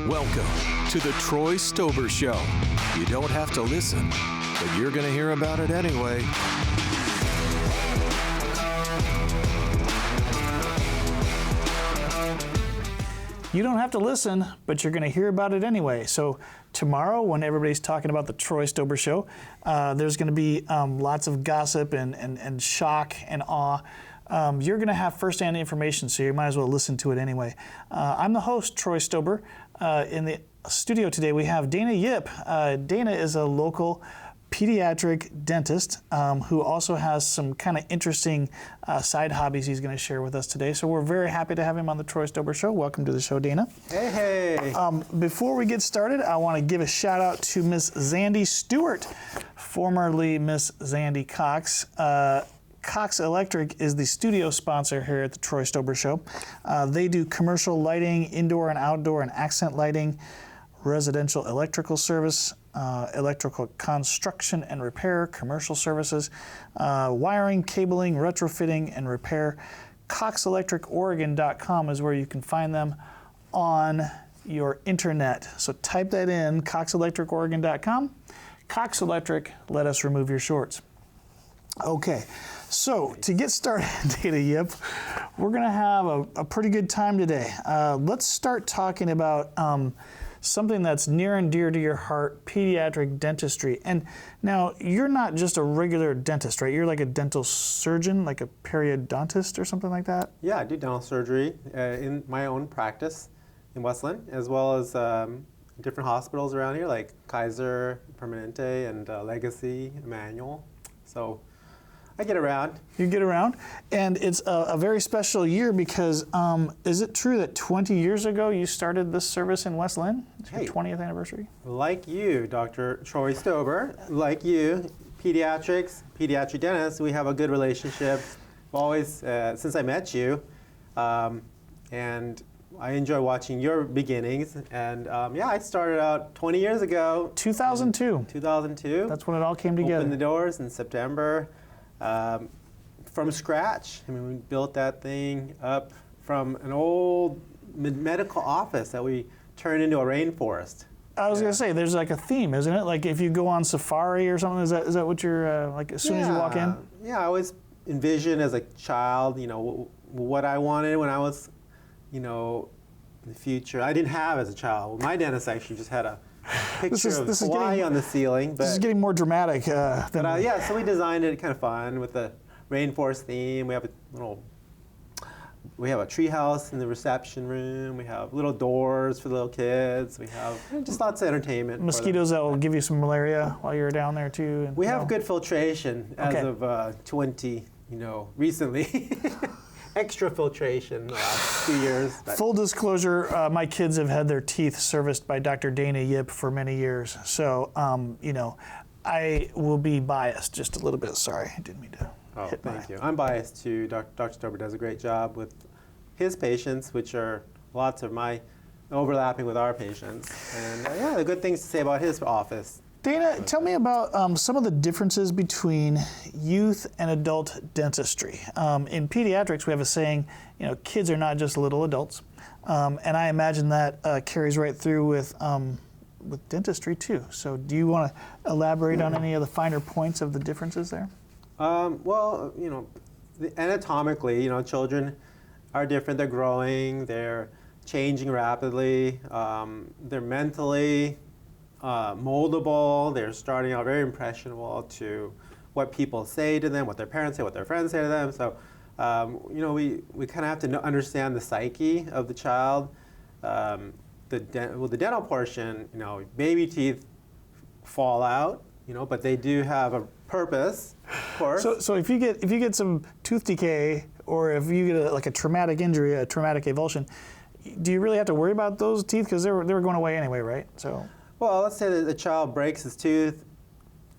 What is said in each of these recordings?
Welcome to the Troy Stoeber Show. You don't have to listen, but you're going to hear about it anyway. You don't have to listen, but you're going to hear about it anyway. So tomorrow, when everybody's talking about the Troy Stoeber Show, there's going to be lots of gossip and shock and awe. You're going to have firsthand information, so you might as well listen to it anyway. I'm the host, Troy Stoeber. In the studio today, we have Dana Yip. Dana is a local pediatric dentist who also has some kind of interesting side hobbies he's going to share with us today. So we're very happy to have him on the Troy Stoeber Show. Welcome to the show, Dana. Hey. Before we get started, I want to give a shout out to Miss Zandy Stewart, formerly Miss Zandy Cox. Cox Electric is the studio sponsor here at the Troy Stoeber Show. They do commercial lighting, indoor and outdoor and accent lighting, residential electrical service, electrical construction and repair, commercial services, wiring, cabling, retrofitting, and repair. CoxElectricOregon.com is where you can find them on your internet. So type that in, CoxElectricOregon.com. Cox Electric, let us remove your shorts. Okay, so to get started, Dana Yip, we're going to have a pretty good time today. Let's start talking about something that's near and dear to your heart, pediatric dentistry. And now, you're not just a regular dentist, right? You're like a dental surgeon, like a periodontist or something like that? Yeah, I do dental surgery in my own practice in Westland, as well as different hospitals around here, like Kaiser, Permanente, and Legacy, Emmanuel. So I get around. You get around, and it's a very special year because is it true that 20 years ago you started this service in West Lynn? It's your 20th anniversary? Like you, Dr. Troy Stoeber, like you, pediatric dentists, we have a good relationship. Always, since I met you, and I enjoy watching your beginnings. And yeah, I started out 20 years ago. 2002. 2002. That's when it all came together. Opened the doors in September. From scratch. I mean, we built that thing up from an old medical office that we turned into a rainforest. I was going to say, there's like a theme, isn't it? Like if you go on safari or something, is that what you're, like as soon as you walk in? Yeah, I always envisioned as a child, you know, what I wanted when I was, you know, in the future. I didn't have as a child. My dentist actually just had a picture of Hawaii on the ceiling. But this is getting more dramatic. Yeah, so we designed it kind of fun with the rainforest theme. We have a tree house in the reception room. We have little doors for the little kids. We have just lots of entertainment. Mosquitoes that will give you some malaria while you're down there too. And, we have good filtration as of recently. Extra filtration the last 2 years. Full disclosure, my kids have had their teeth serviced by Dr. Dana Yip for many years. So, I will be biased just a little bit. Sorry, I didn't mean to hit thank you. I'm biased too. Dr. Stoeber does a great job with his patients, which are lots of my overlapping with our patients. And yeah, the good things to say about his office. Dana, tell me about some of the differences between youth and adult dentistry. In pediatrics, we have a saying, kids are not just little adults. And I imagine that carries right through with dentistry too. So do you want to elaborate on any of the finer points of the differences there? Well, anatomically, children are different. They're growing, they're changing rapidly, they're mentally moldable. They're starting out very impressionable to what people say to them, what their parents say, what their friends say to them. So, we kind of have to understand the psyche of the child. The dental portion, baby teeth fall out, but they do have a purpose, of course. So if you get some tooth decay, or if you get a traumatic injury, a traumatic avulsion, do you really have to worry about those teeth because they were going away anyway, right? So. Well, let's say that the child breaks his tooth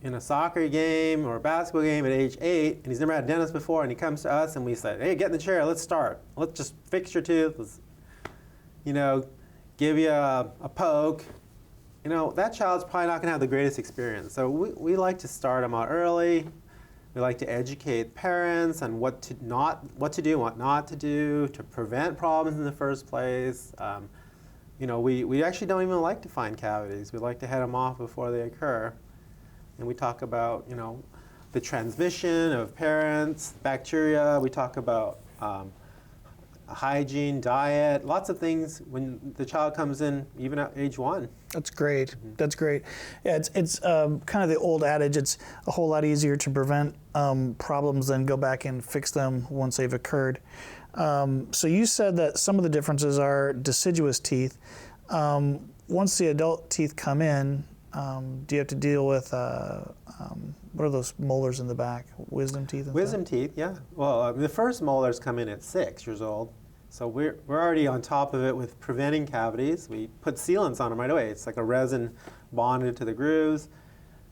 in a soccer game or a basketball game at age 8, and he's never had a dentist before, and he comes to us and we say, hey, get in the chair, let's start. Let's just fix your tooth. Let's, give you a poke. That child's probably not going to have the greatest experience. So we like to start them out early. We like to educate parents on what to do and what not to do to prevent problems in the first place. we actually don't even like to find cavities. We like to head them off before they occur. And we talk about, the transmission of parents, bacteria. We talk about hygiene, diet, lots of things when the child comes in, even at age 1. That's great. That's great. Yeah, it's kind of the old adage. It's a whole lot easier to prevent problems than go back and fix them once they've occurred. So you said that some of the differences are deciduous teeth. Once the adult teeth come in, do you have to deal with what are those molars in the back? Wisdom teeth? Wisdom teeth, yeah. Well, the first molars come in at 6 years old. So we're already on top of it with preventing cavities. We put sealants on them right away. It's like a resin bonded to the grooves.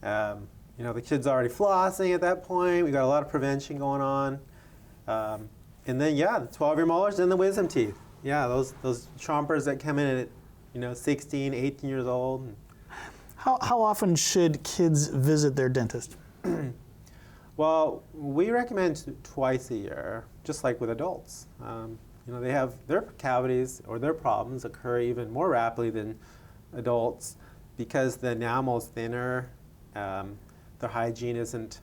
The kid's already flossing at that point. We got a lot of prevention going on. And then, the 12-year molars and the wisdom teeth. Yeah, those chompers that come in at 16, 18 years old. How often should kids visit their dentist? Well, we recommend twice a year, just like with adults. They have their cavities or their problems occur even more rapidly than adults because the enamel's thinner, their hygiene isn't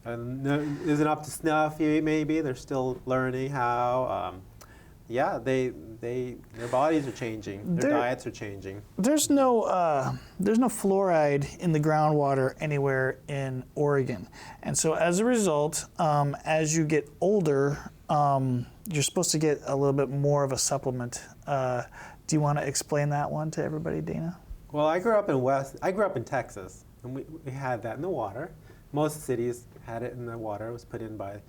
up to snuff. Maybe they're still learning how. Their bodies are changing. Their diets are changing. There's no fluoride in the groundwater anywhere in Oregon, and so as a result, as you get older, you're supposed to get a little bit more of a supplement. Do you want to explain that one to everybody, Dana? Well, I grew up in Texas, and we had that in the water. Most cities had it in the water. It was put in by.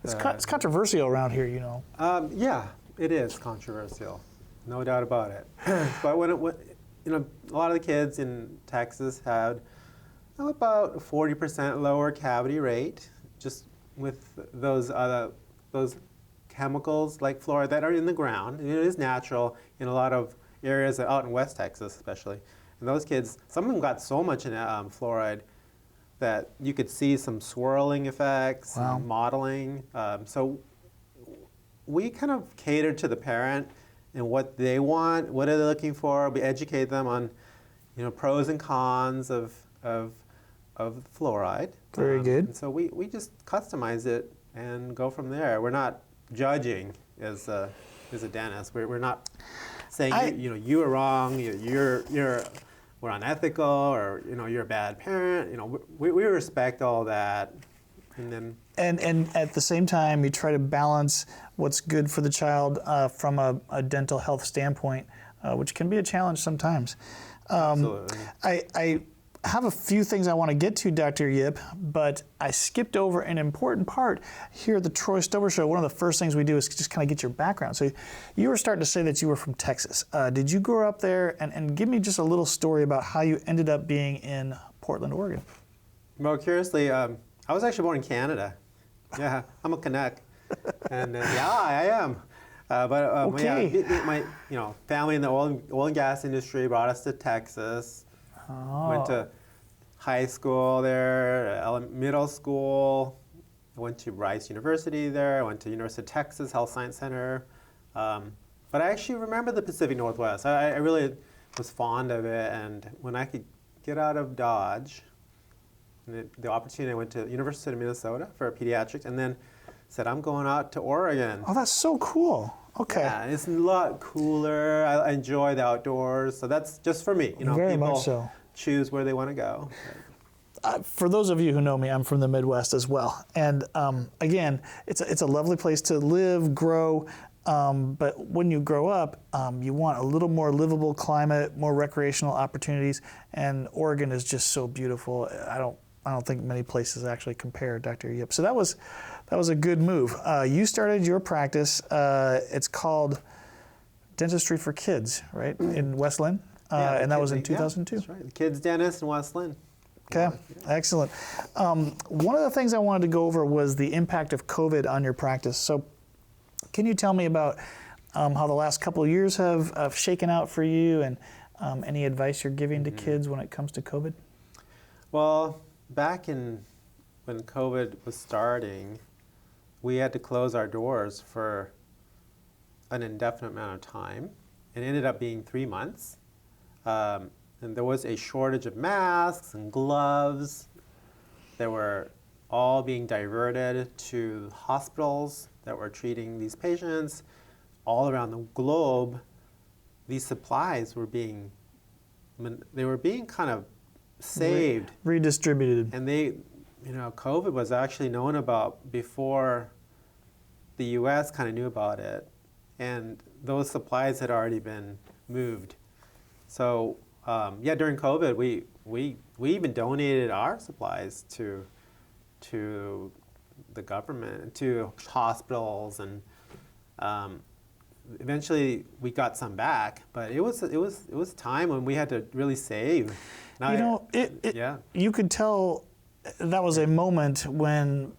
It's controversial around here, Yeah. It is controversial, no doubt about it. But when a lot of the kids in Texas had about a 40% lower cavity rate, just with those chemicals like fluoride that are in the ground. And it is natural in a lot of areas out in West Texas, especially. And those kids, some of them got so much fluoride that you could see some swirling effects, wow. Modeling. So we kind of cater to the parent and what they want, what are they looking for. We educate them on, pros and cons of fluoride. Very good. And so we just customize it and go from there. We're not judging as a dentist. We're not saying you were wrong. We're unethical, or you're a bad parent. We respect all that. And at the same time, you try to balance what's good for the child from a dental health standpoint, which can be a challenge sometimes. Absolutely. I have a few things I want to get to, Dr. Yip, but I skipped over an important part here at the Troy Stoeber Show. One of the first things we do is just kind of get your background. So you were starting to say that you were from Texas. Did you grow up there? And give me just a little story about how you ended up being in Portland, Oregon. Well, curiously, I was actually born in Canada. Yeah, I'm a Canuck, and I am. Okay. My family in the oil and gas industry brought us to Texas. Oh. Went to high school there, middle school. I went to Rice University there. I went to University of Texas Health Science Center. But I actually remember the Pacific Northwest. I really was fond of it, and when I could get out of Dodge. The opportunity, I went to the University of Minnesota for pediatrics, and then said, I'm going out to Oregon. Oh, that's so cool. Okay. Yeah, it's a lot cooler. I enjoy the outdoors, so that's just for me. Very people much so. Choose where they want to go. For those of you who know me, I'm from the Midwest as well. And again, it's a lovely place to live, grow, but when you grow up, you want a little more livable climate, more recreational opportunities, and Oregon is just so beautiful. I don't think many places actually compare, Dr. Yip. So that was a good move. You started your practice. It's called Dentistry for Kids, right, in West Lynn, and that was in 2002. That's right. The Kids Dentist in West Lynn. Okay, excellent. One of the things I wanted to go over was the impact of COVID on your practice. So can you tell me about how the last couple of years have shaken out for you, and any advice you're giving to kids when it comes to COVID? Well, back when COVID was starting, we had to close our doors for an indefinite amount of time. it ended up being 3 months. And there was a shortage of masks and gloves. They were all being diverted to hospitals that were treating these patients all around the globe. These supplies were being kind of saved, redistributed. and COVID was actually known about before the U.S. kind of knew about it, and those supplies had already been moved. So during COVID, we even donated our supplies to the government, to hospitals, and eventually we got some back. But it was a time when we had to really save. Now, you could tell that was a moment when,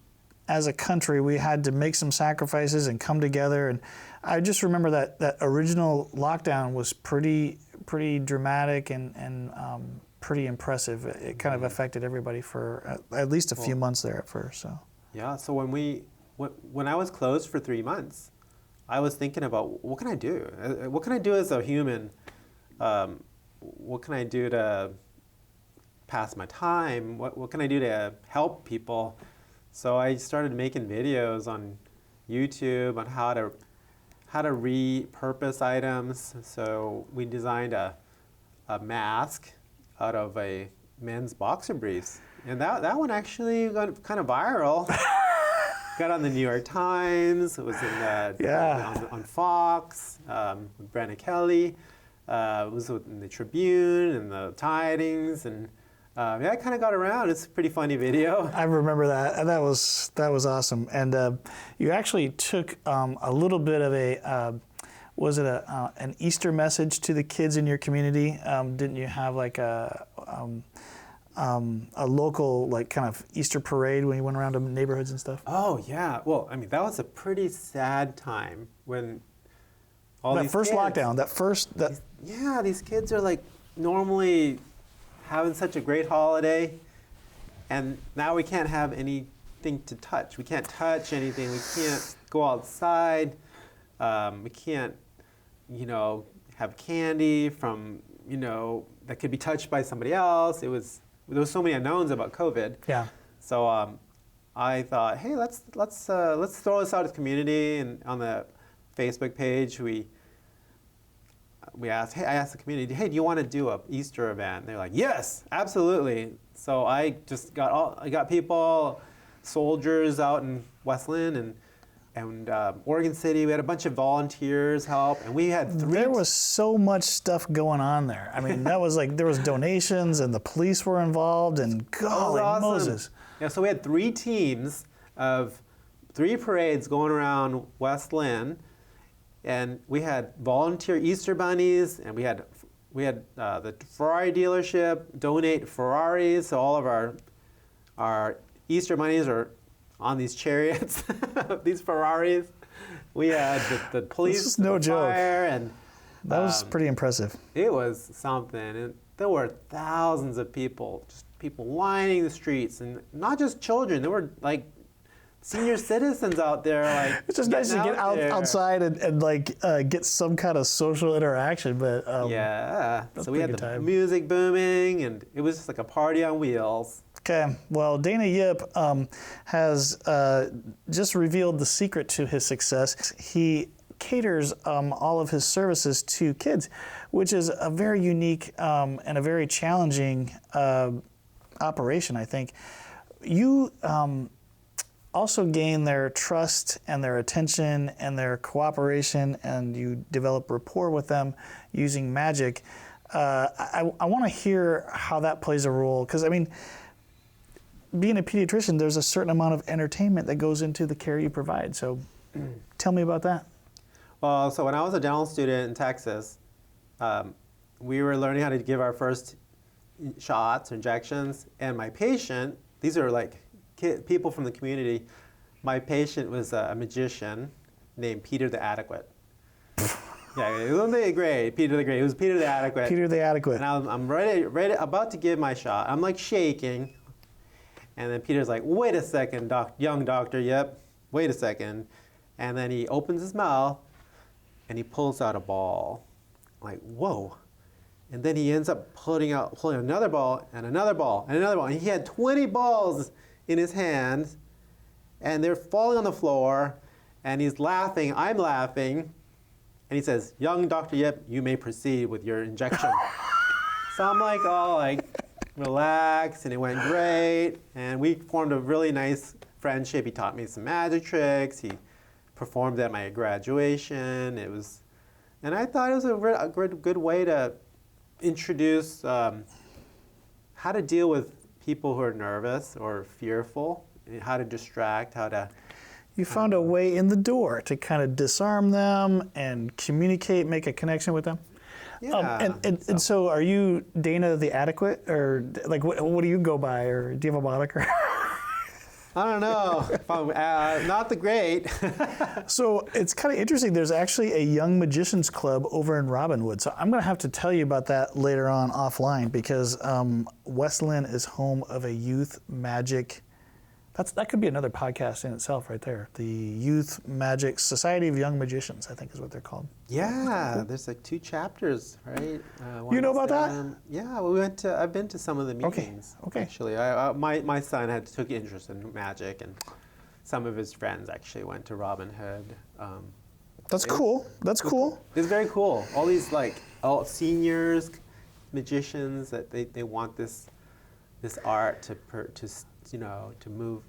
as a country, we had to make some sacrifices and come together. And I just remember that original lockdown was pretty dramatic and pretty impressive. It kind of affected everybody for at least a few months there at first. So. Yeah. So when I was closed for 3 months, I was thinking about what can I do? What can I do as a human? What can I do to pass my time? What can I do to help people? So I started making videos on YouTube on how to repurpose items. So we designed a mask out of a men's boxer briefs, and that one actually got kind of viral. Got on the New York Times. It was in on Fox with Brandon Kelly. It was in the Tribune and the Tidings, and it kind of got around. It's a pretty funny video. I remember that, and that was awesome. And you actually took a little bit of an Easter message to the kids in your community? Didn't you have like a local kind of Easter parade when you went around to neighborhoods and stuff? Oh yeah. Well, I mean, that was a pretty sad time when all that these first kids, lockdown. These kids are like normally having such a great holiday, and now we can't have anything to touch. We can't touch anything. We can't go outside. We can't, have candy from, that could be touched by somebody else. There was so many unknowns about COVID. Yeah. So I thought, hey, let's throw this out as a community, and on the Facebook page I asked the community, hey, do you want to do a Easter event? And they're like, yes, absolutely. So I just got people, soldiers out in West Lynn and Oregon City. We had a bunch of volunteers help, and we had There was so much stuff going on there. I mean, that was there was donations, and the police were involved, and golly awesome. Moses. Yeah, so we had 3 teams of 3 parades going around West Lynn, and we had volunteer Easter bunnies, and we had the Ferrari dealership donate Ferraris. So all of our Easter bunnies are on these chariots, these Ferraris. We had the police, this is no joke. Fire, and that was pretty impressive. It was something, and there were thousands of people, just people lining the streets, and not just children. There were senior citizens out there. It's just nice to get outside and get some kind of social interaction. But so we had the music booming, and it was just like a party on wheels. Okay, well, Dana Yip has just revealed the secret to his success. He caters all of his services to kids, which is a very unique and a very challenging operation, I think. You also gain their trust and their attention and their cooperation, and you develop rapport with them using magic. I want to hear how that plays a role, because, I mean, being a pediatrician, there's a certain amount of entertainment that goes into the care you provide. So tell me about that. Well, so when I was a dental student in Texas, we were learning how to give our first shots, injections, and my patient, these are people from the community, my patient was a magician named Peter the Adequate. Yeah, it wasn't great, Peter the Great. It was Peter the Adequate. Peter the Adequate. And I'm ready, about to give my shot. I'm shaking. And then Peter's like, wait a second, young doctor, yep, wait a second. And then he opens his mouth and he pulls out a ball. like, whoa. And then he ends up pulling another ball and another ball and another ball. And he had 20 balls in his hands, and they're falling on the floor, and he's laughing, I'm laughing, and he says, "Young Dr. Yip, you may proceed with your injection." So I'm like, all like, relaxed, and it went great, and we formed a really nice friendship. He taught me some magic tricks. He performed at my graduation. And I thought it was a good way to introduce how to deal with people who are nervous or fearful, how to distract, how to... You found a way in the door to kind of disarm them and communicate, make a connection with them. Yeah. And so are you Dana the Adequate, or like what do you go by, or do you have a moniker? I don't know. If I'm, not the great. So it's kind of interesting. There's actually a Young Magicians Club over in Robinwood. So I'm going to have to tell you about that later on offline, because West Lynn is home of a youth magic. That could be another podcast in itself right there. The Youth Magic Society of Young Magicians, I think is what they're called. Yeah, there's like 2 chapters, right? You know about that? Yeah, I've been to some of the meetings. Okay. Actually, my son took interest in magic, and some of his friends actually went to Robin Hood. That's cool. That's cool. It's very cool. All these all seniors, magicians, that they want this art to move.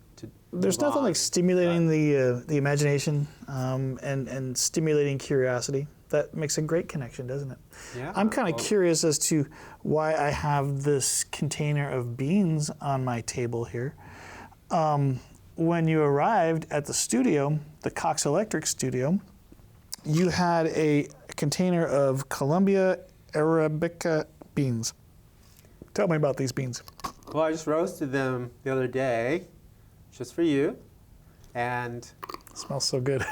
There's nothing like stimulating the imagination and stimulating curiosity. That makes a great connection, doesn't it? Yeah. I'm kind of curious as to why I have this container of beans on my table here. When you arrived at the studio, the Cox Electric studio, you had a container of Columbia Arabica beans. Tell me about these beans. Well, I just roasted them the other day, just for you, and Smells so good.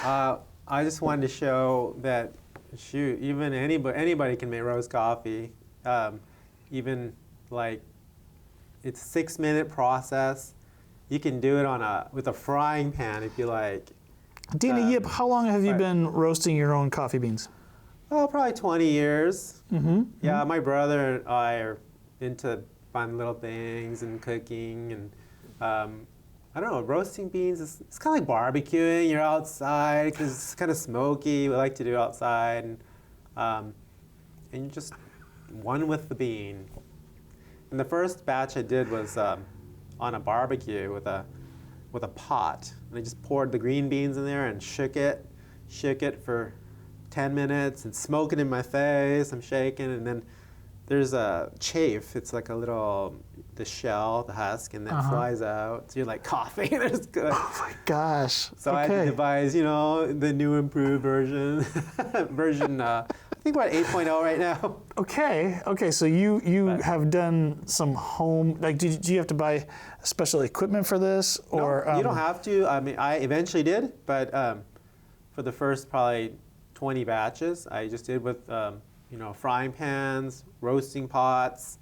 I just wanted to show that, shoot, even anybody can make roast coffee. Even like, it's a 6-minute process. You can do it with a frying pan if you like. Dana Yip, how long have you been roasting your own coffee beans? Oh, probably 20 years. Mm-hmm. Yeah, my brother and I are into fun little things and cooking, and I don't know, roasting beans it's kind of like barbecuing. You're outside because it's kind of smoky. We like to do it outside, and you just one with the bean. And the first batch I did was on a barbecue with a pot, and I just poured the green beans in there and shook it for 10 minutes and smoke it in my face. I'm shaking, and then there's a chafe. It's like the shell, the husk, and that flies out. So you're like coughing. It's good. Oh my gosh. So I had to devise, the new improved version, I think about 8.0 right now. Okay. So you have done some home, like, do you have to buy special equipment for this, or? No, you don't have to. I mean, I eventually did, but for the first probably 20 batches, I just did with frying pans, roasting pots.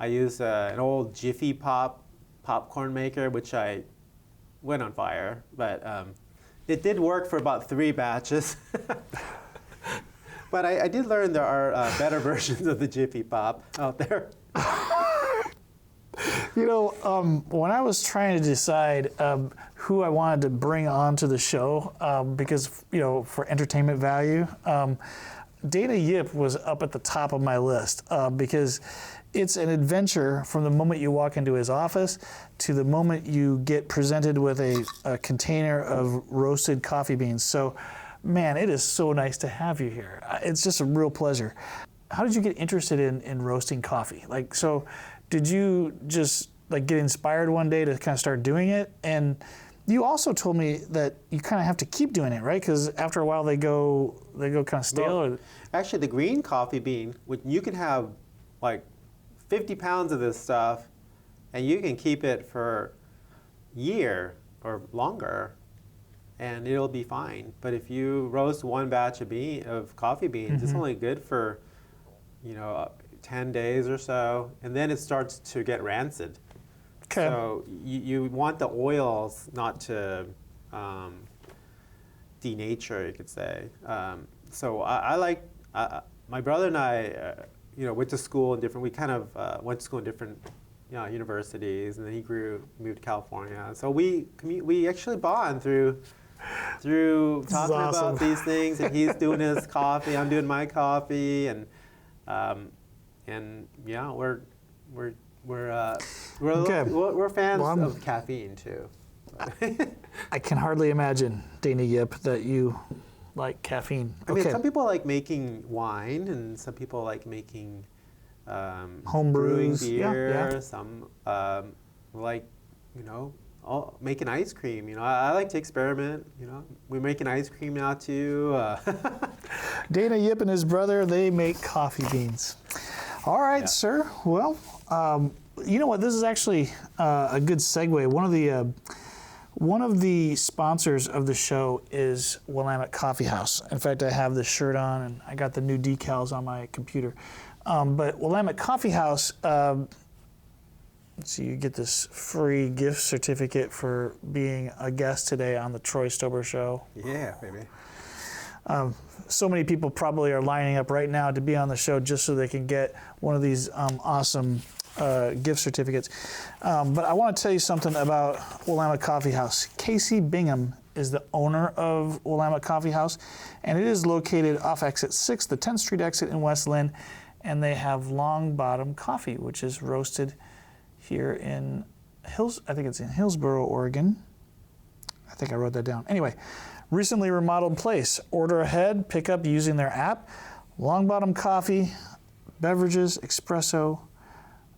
I used an old Jiffy popcorn maker, which I went on fire, but it did work for about 3 batches. But I did learn there are better versions of the Jiffy Pop out there. When I was trying to decide who I wanted to bring onto the show, because for entertainment value, Dana Yip was up at the top of my list, because it's an adventure from the moment you walk into his office to the moment you get presented with a container of roasted coffee beans. So, man, it is so nice to have you here. It's just a real pleasure. How did you get interested in roasting coffee? So did you just get inspired one day to kind of start doing it? And you also told me that you kind of have to keep doing it, right? Because after a while they go kind of stale. Well, actually, the green coffee bean, you can have 50 pounds of this stuff, and you can keep it for a year or longer, and it'll be fine. But if you roast one batch of coffee beans, it's only good for 10 days or so, and then it starts to get rancid. Okay. So you want the oils not to denature, you could say. So I my brother and I, went to school in different. We kind of went to school in different, universities, and then he moved to California. So we actually bond through talking awesome. about these things, and he's doing his coffee, I'm doing my coffee, and yeah, we're fans of caffeine too. I can hardly imagine, Dana Yip, that you like caffeine. I mean, some people like making wine, and some people like making home brewing brews, beer. yeah. Some like, making ice cream. I like to experiment. We're making ice cream now too. Dana Yip and his brother, they make coffee beans. All right, sir. Well, you know what? This is actually a good segue. One of the sponsors of the show is Willamette Coffee House. In fact, I have this shirt on, and I got the new decals on my computer. But Willamette Coffee House, let's see, you get this free gift certificate for being a guest today on the Troy Stoeber Show. Yeah, baby. So many people probably are lining up right now to be on the show just so they can get one of these awesome gift certificates. But I want to tell you something about Willamette Coffee House. Casey Bingham is the owner of Willamette Coffee House, and it is located off exit 6, the 10th Street exit in West Lynn, and they have Long Bottom Coffee, which is roasted here in I think it's in Hillsboro, Oregon. I think I wrote that down. Anyway, recently remodeled place. Order ahead, pick up using their app. Long Bottom Coffee, beverages, espresso,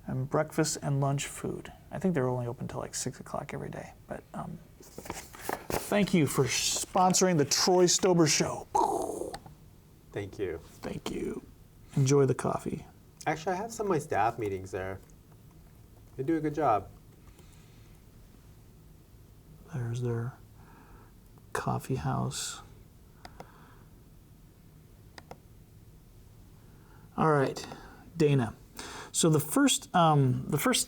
and breakfast and lunch food. I think they're only open till like 6 o'clock every day. But thank you for sponsoring the Troy Stoeber Show. Thank you. Thank you. Enjoy the coffee. Actually, I have some of my staff meetings there. They do a good job. There's their coffee house. All right, Dana. So the first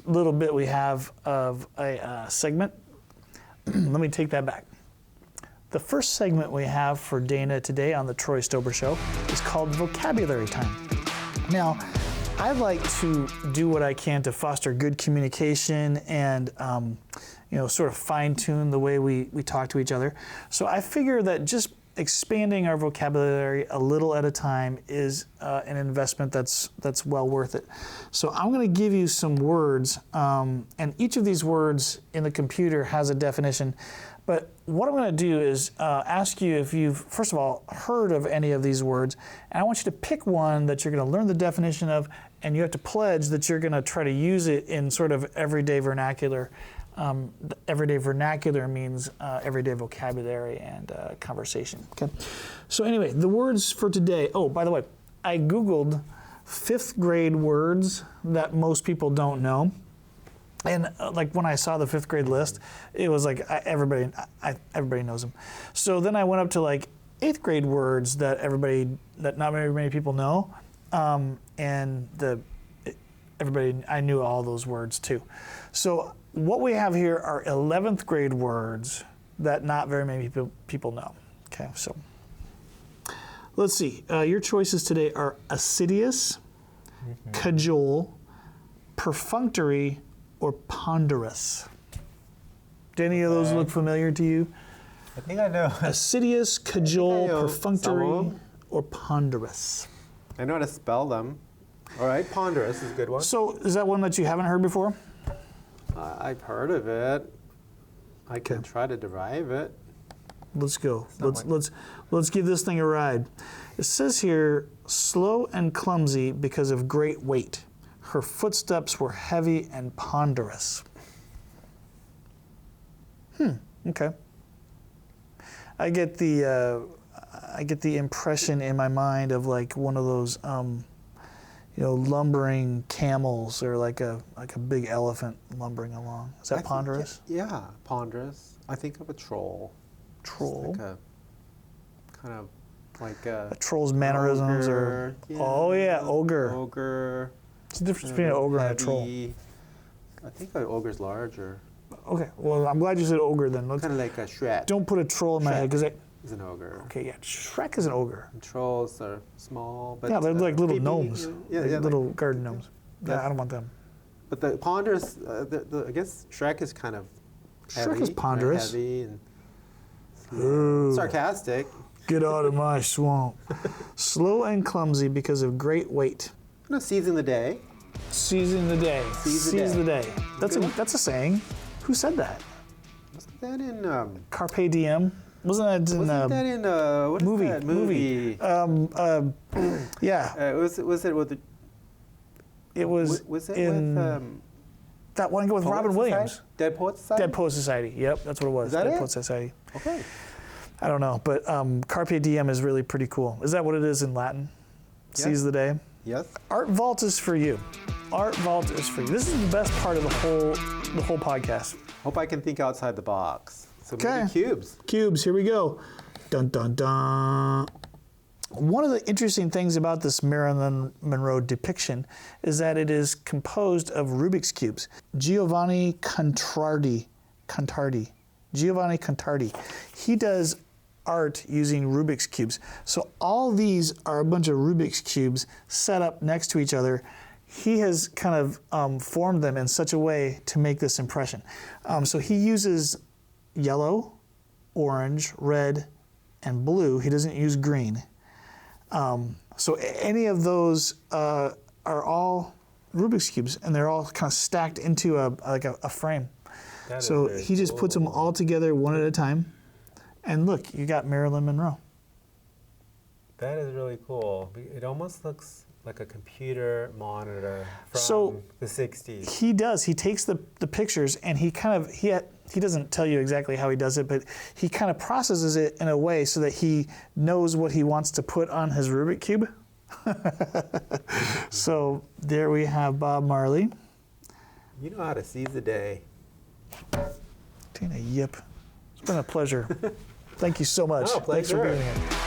little bit we have of a segment, let me take that back. The first segment we have for Dana today on the Troy Stoeber Show is called Vocabulary Time. Now, I like to do what I can to foster good communication and sort of fine-tune the way we talk to each other. So I figure that just expanding our vocabulary a little at a time is an investment that's well worth it. So I'm going to give you some words, and each of these words in the computer has a definition. But what I'm going to do is ask you if you've, first of all, heard of any of these words, and I want you to pick one that you're going to learn the definition of, and you have to pledge that you're going to try to use it in sort of everyday vernacular. Everyday vernacular means everyday vocabulary and conversation. Okay. So anyway, the words for today. Oh, by the way, I Googled 5th grade words that most people don't know. And like when I saw the 5th grade list, it was like everybody knows them. So then I went up to like 8th grade words that not very many people know, and I knew all those words too. So what we have here are 11th grade words that not very many people know. Okay, so let's see. Your choices today are assiduous, cajole, perfunctory, or ponderous. Do any of those look familiar to you? I think I know. Assiduous, cajole, perfunctory, or ponderous. I know how to spell them. All right, ponderous is a good one. So is that one that you haven't heard before? I've heard of it. I can try to derive it. Let's go. Let's give this thing a ride. It says here, slow and clumsy because of great weight. Her footsteps were heavy and ponderous. Okay. I get the impression in my mind of like one of those lumbering camels, or like a big elephant lumbering along. Is that ponderous? Yeah, ponderous. I think of a troll. Troll. Like a kind of like a troll's mannerisms, ogre, ogre. Ogre. What's the difference between an ogre and a troll? I think an ogre's larger. Okay, well, I'm glad you said ogre then. Kind of like a Shrek. Don't put a troll in my head, because is an ogre. Okay, yeah, Shrek is an ogre. And trolls are small, but Yeah, they're like little creepy, gnomes. Little garden gnomes. Yeah, Yes. I don't want them. But the ponderous, I guess Shrek is kind of heavy, Shrek is ponderous. heavy and Ooh. sarcastic. Get out of my swamp. Slow and clumsy because of great weight. Seizing the day. Seizing the day. Seize the day. That's Good a one. that's a saying. Who said that? Wasn't that in? Carpe diem. Wasn't that in Wasn't that in what is movie? that movie? Yeah. Was it with the? It was. Was it in with? that one with Poet Robin Society? Williams. Dead Poet Society. Dead Poet Society. Yep, that's what it was. Is that Dead it? Poet Society. Okay. I don't know, but Carpe diem is really pretty cool. Is that what it is in Latin? Yeah. Seize the day. Yes. Art Vault is for you. Art Vault is for you. This is the best part of the whole podcast. Hope I can think outside the box. So Okay. maybe cubes. Cubes, here we go. Dun dun dun. One of the interesting things about this Marilyn Monroe depiction is that it is composed of Rubik's cubes. Giovanni Contardi, he does art using Rubik's cubes. So all these are a bunch of Rubik's cubes set up next to each other. He has kind of formed them in such a way to make this impression. So he uses yellow, orange, red, and blue. He doesn't use green. So any of those are all Rubik's cubes, and they're all kind of stacked into a frame. So he just puts them all together one at a time, and look, you got Marilyn Monroe. That is really cool. It almost looks like a computer monitor from So the 60s. He does. He takes the pictures, and he doesn't tell you exactly how he does it, but he kind of processes it in a way so that he knows what he wants to put on his Rubik cube. So there we have Bob Marley. You know how to seize the day. Tina Yip. It's been a pleasure. Thank you so much. Oh, Thanks for pleasure. being here.